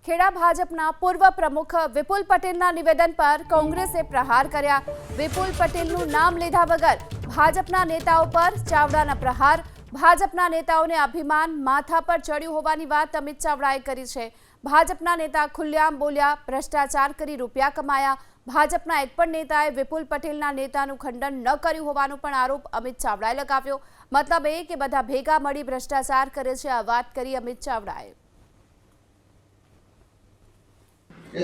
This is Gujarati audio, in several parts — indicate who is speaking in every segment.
Speaker 1: ખેડા ભાજપના પૂર્વ પ્રમુખ વિપુલ પટેલના નિવેદન પર કોંગ્રેસે પ્રહાર કર્યા। વિપુલ પટેલનું નામ લીધા વગર ભાજપના નેતાઓ પર ચાવડાના પ્રહાર। ભાજપના નેતાઓને અભિમાન માથા પર ચડ્યું હોવાની વાત અમિત ચાવડાએ કરી છે। ભાજપના નેતા ખુલ્લેઆમ બોલ્યા, ભ્રષ્ટાચાર કરી રૂપિયા કમાયા। ભાજપના એક પણ નેતાએ વિપુલ પટેલના નેતાનું ખંડન ન કર્યું હોવાનો પણ આરોપ અમિત ચાવડાએ લગાવ્યો। મતલબ એ કે બધા ભેગા મળી ભ્રષ્ટાચાર કરે છે, આ વાત કરી અમિત ચાવડાએ।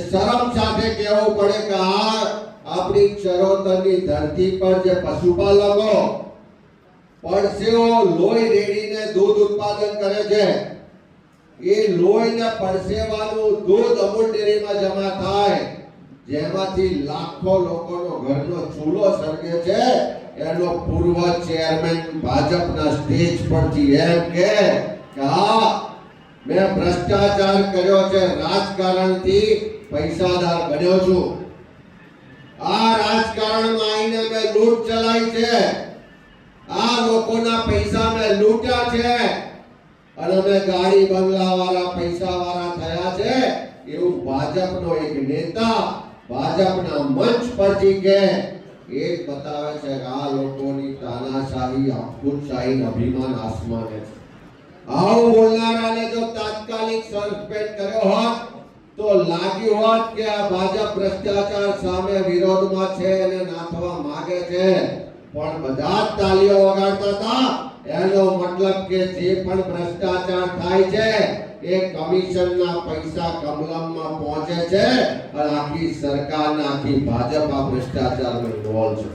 Speaker 2: शरम साथे कहवू पड़े कि अपनी चरोतरनी धरती पर जे पशुपालको परसेओ लोही रेडीने दूध उत्पादन करे छे, ए लोहीने परसेवानुं दूध अमूल डेरीमां जमा थाय, जेमांथी लाखों लोकोनो घरनो चूलो सळगे छे। एनो पूर्व चेरमेन भाजपना स्टेज परथी एम के मैं भ्रष्टाचार कर्यो छे, राजकारणथी पैसादार बन्यो छुं। आ राजकारणमां आईने मैं लूट चलाई छे, आ लोकोना पैसा में लूट्या छे अने मैं गाड़ी बंगलावाळा पैसावाळा थया छे एवुं भाजपनो एक नेता भाजपना मंच परथी के एक बतावे छे के आ लोकोनी तानाशाही अफूटशाही अभिमान आसमाने छे। આવું બોલનારાને જો તાત્કાલિક સસ્પેન્ડ કર્યો હોત તો લાગ્યું હોત કે આ ભાજપ ભ્રષ્ટાચાર સામે વિરોધમાં છે અને નાથવા માંગે છે, પણ બધા જ તાળીઓ વગાડતા હતા। એનો મતલબ કે જે પણ ભ્રષ્ટાચાર થાય છે એ કમિશનના પૈસા કમલમમાં પહોંચે છે અને આખી સરકારના આખી ભાજપ આ ભ્રષ્ટાચારનો ઇન્વોલ્વ છે।